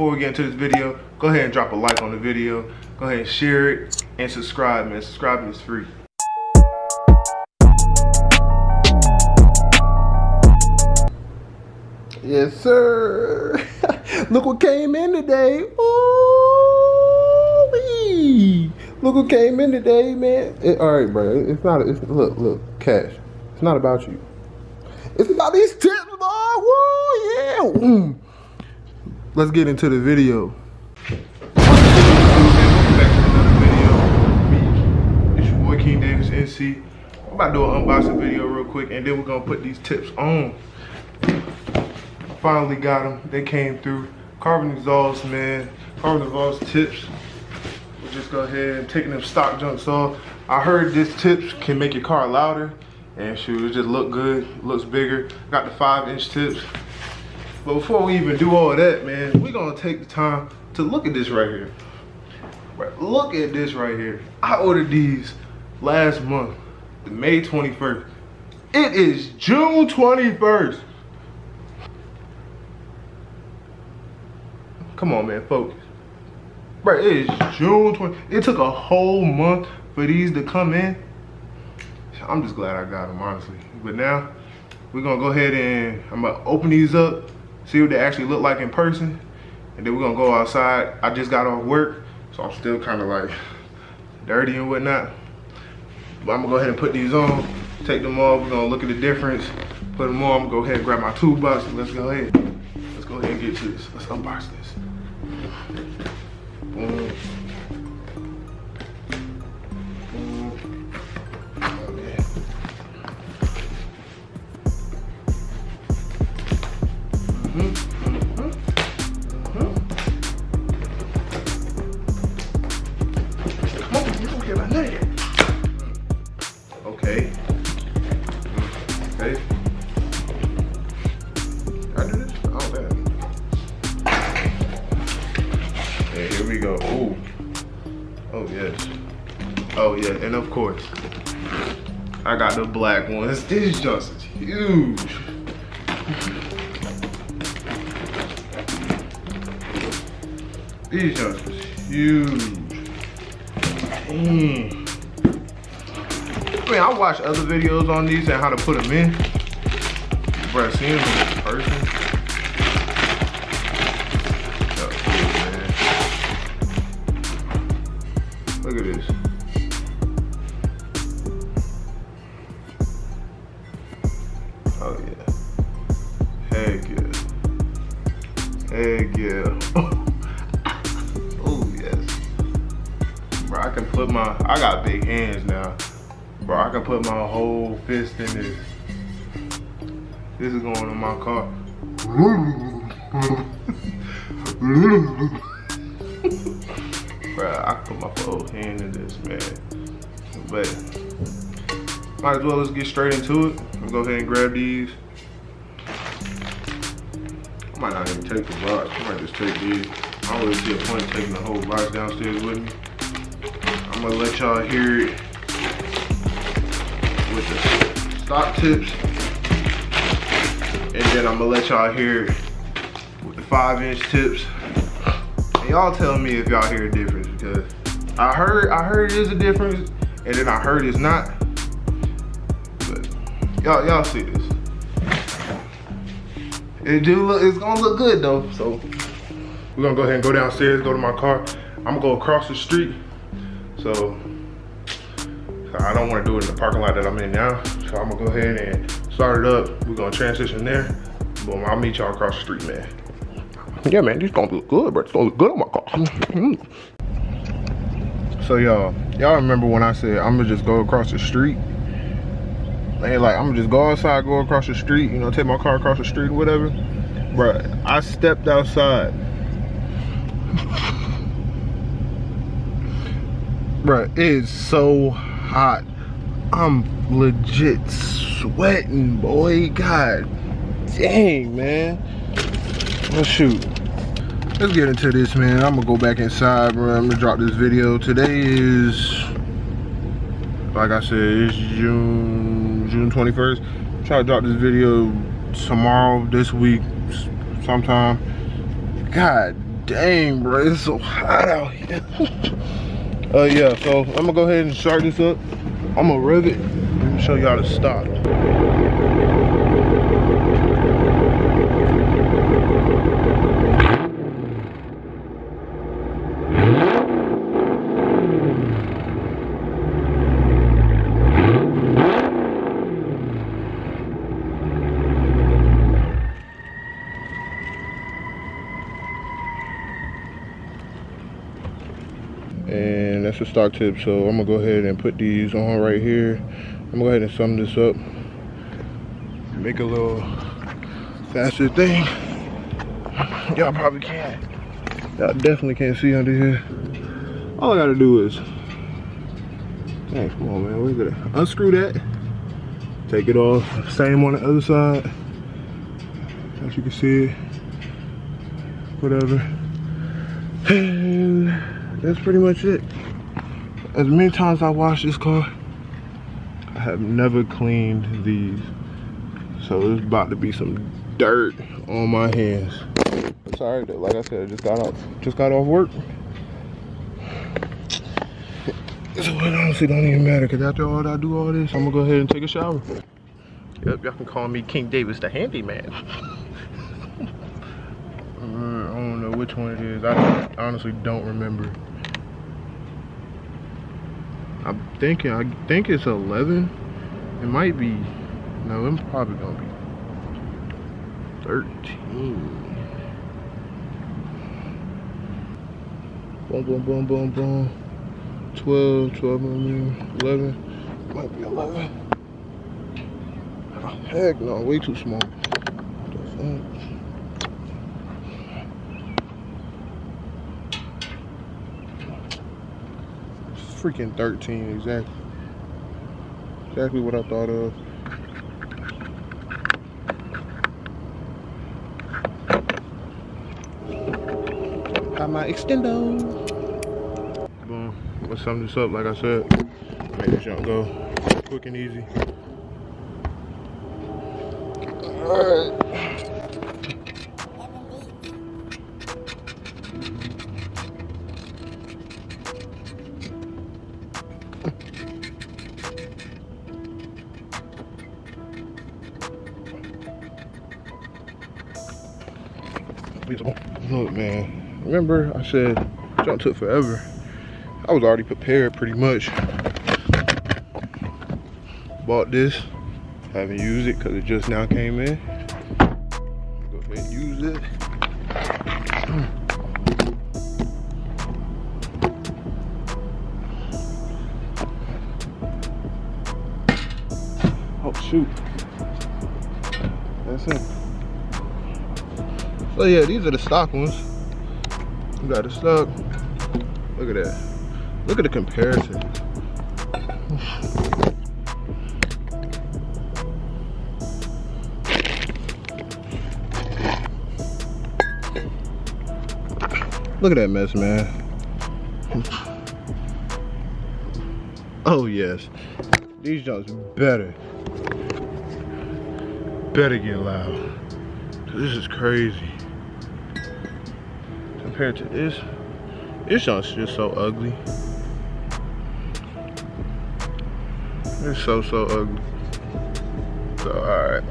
before we get into this video, go ahead and drop a like on the video. Go ahead and share it and subscribe, man. Subscribing is free. Yes, sir. Look what came in today. Ooh, look what came in today, man. All right, bro. It's not. Look, Cash. It's not about you. It's about these tips, boy. Woo, yeah. Let's get into the video. Welcome back to another video. It's your boy Kingdavisnc. I'm about to do an unboxing video real quick, and then we're gonna put these tips on. Finally got them. They came through. Carven exhaust, man. Carven exhaust tips. We'll just go ahead and taking them stock junks off. I heard this tips can make your car louder, and shoot, it just look good. Looks bigger. Got the 5-inch tips. But before we even do all of that, man, we're gonna take the time to look at this right here. Look at this right here. I ordered these last month, May 21st. It is June 21st. Come on, man, focus. Bro, it is June 20th. It took a whole month for these to come in. I'm just glad I got them, honestly. But now, we're gonna go ahead and I'm gonna open these up, see what they actually look like in person, and then we're gonna go outside. I just got off work, so I'm still kind of like dirty and whatnot. But I'm gonna go ahead and put these on, take them off. We're gonna look at the difference, put them on. I'm gonna go ahead and grab my toolbox and let's go ahead. Let's go ahead and get to this. Let's unbox this. Boom. Okay. Okay. I do this? Oh, man. Yeah, here we go. Ooh. Oh, yes. Oh, yeah. And of course, I got the black ones. This just is huge. These just is huge. Dang. I mean, I watched other videos on these and how to put them in, but seeing them in person, that's cool, man. Look at this. Oh yeah. Heck yeah. Heck yeah. Oh yes. Bro, I can put my, I got big hands now. Bro, I can put my whole fist in this. This is going in my car. Bro, I can put my whole hand in this, man. But might as well let's get straight into it. Let's go ahead and grab these. I might not even take the box. I might just take these. I don't really see a point in taking the whole box downstairs with me. I'm gonna let y'all hear it with the stock tips, and then I'm gonna let y'all hear it with the 5-inch tips. And y'all tell me if y'all hear a difference, because I heard it is a difference, and then I heard it's not. But y'all see this. It's gonna look good though. So we're gonna go ahead and go downstairs, go to my car. I'm gonna go across the street. So I don't want to do it in the parking lot that I'm in now. So I'm gonna go ahead and start it up. We're gonna transition there. Boom, I'll meet y'all across the street, man. Yeah, man, this gonna look good, bro. It's gonna look good on my car. So y'all remember when I said I'm gonna just go across the street? Like I'm gonna just go outside, go across the street, you know, take my car across the street or whatever. Bruh, I stepped outside. Bruh, it is so hot. I'm legit sweating, boy. God dang, man. Well, shoot. Let's get into this, man. I'm gonna go back inside, bro. I'm gonna drop this video. Today is, like I said, it's June 21st. Try to drop this video tomorrow, this week, sometime. God Dang, bro, it's so hot out here. Yeah, so I'm gonna go ahead and start this up. I'm gonna rev it and show y'all the stop. And that's a stock tip, so I'm gonna go ahead and put these on right here. I'm gonna go ahead and sum this up, make a little faster thing. Y'all probably can't, y'all definitely can't see under here. All I gotta do is, dang, come on man, we're gonna unscrew that, take it off, same on the other side, as you can see it, whatever. And that's pretty much it. As many times I washed this car, I have never cleaned these. So there's about to be some dirt on my hands. It's alright though, like I said, I just got off work. So it honestly don't even matter, cause after all I do all this, I'm gonna go ahead and take a shower. Yep, y'all can call me King Davis the handyman. I don't know which one it is. I honestly don't remember. I think it's 11. It might be, no, it's probably gonna be 13. Boom, boom, boom, boom, boom. 12 millimeter, 11. Might be 11. Oh, heck no, way too small. What the fuck? Freaking 13, exactly what I thought of. Got my extendo. Boom, let's sum this up. Like I said, make this jump go quick and easy. All right. Look, man, remember I said jump took forever. I was already prepared pretty much. Bought this, haven't used it because it just now came in. Go ahead and use it. Oh shoot, that's it. So yeah, these are the stock ones. You got the stock. Look at that. Look at the comparison. Look at that mess, man. Oh yes. These jumps better get loud. This is crazy. Compared to this jump's just so ugly. It's so ugly. So alright.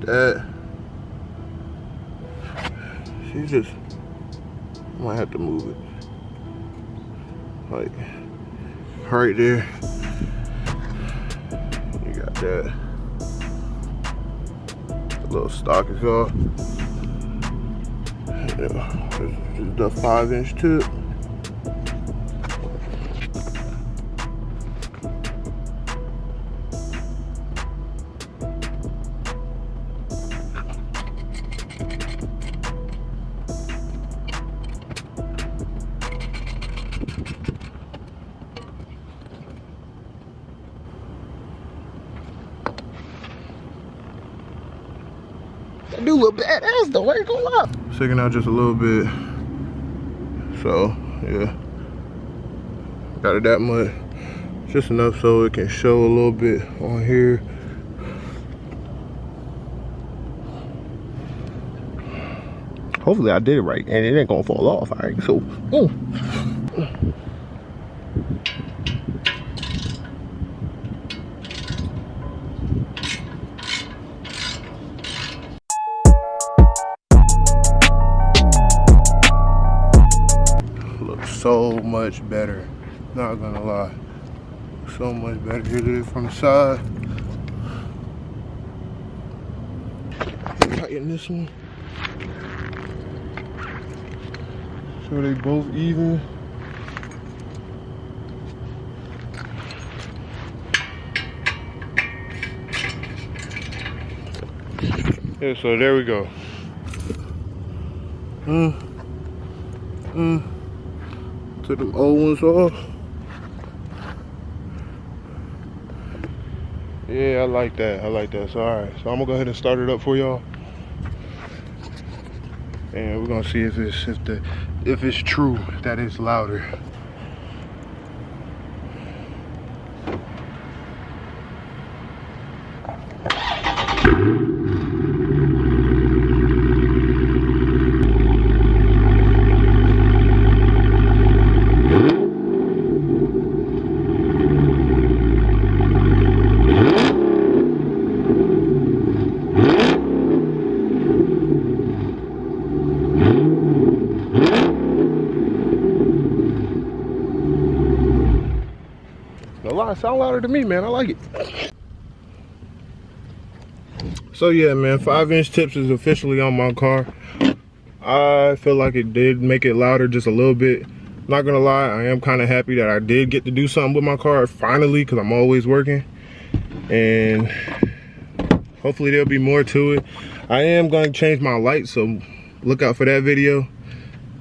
That she just might have to move it like right there. You got that. The little stock is off. Yeah, this is the 5-inch tip. look badass though, I ain't gonna lie. Sticking out just a little bit. So, yeah. Got it that much. Just enough so it can show a little bit on here. Hopefully I did it right and it ain't gonna fall off. All right, so. Looks so much better. Not gonna lie. So much better. Here it is from the side. Tighten this one. So they both even. Yeah, so there we go. Took them old ones off. Yeah, I like that. I like that. So alright. So I'm gonna go ahead and start it up for y'all. And we're gonna see if it's true that it's louder. No lie, it sound louder to me, man. I like it. So yeah, man, 5-inch tips is officially on my car. I feel like it did make it louder just a little bit. Not gonna lie, I am kind of happy that I did get to do something with my car finally, because I'm always working. And hopefully there'll be more to it. I am going to change my lights, so look out for that video.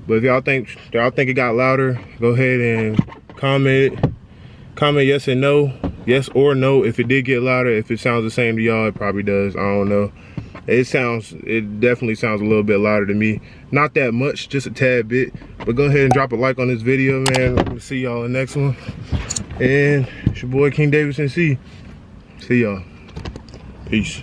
But if y'all think it got louder, go ahead and comment yes and no, yes or no if it did get louder. If it sounds the same to y'all, it probably does. I don't know. It definitely sounds a little bit louder to me. Not that much, just a tad bit. But go ahead and drop a like on this video, man. I'm gonna see y'all in the next one. And it's your boy Kingdavisnc. See y'all. Peace.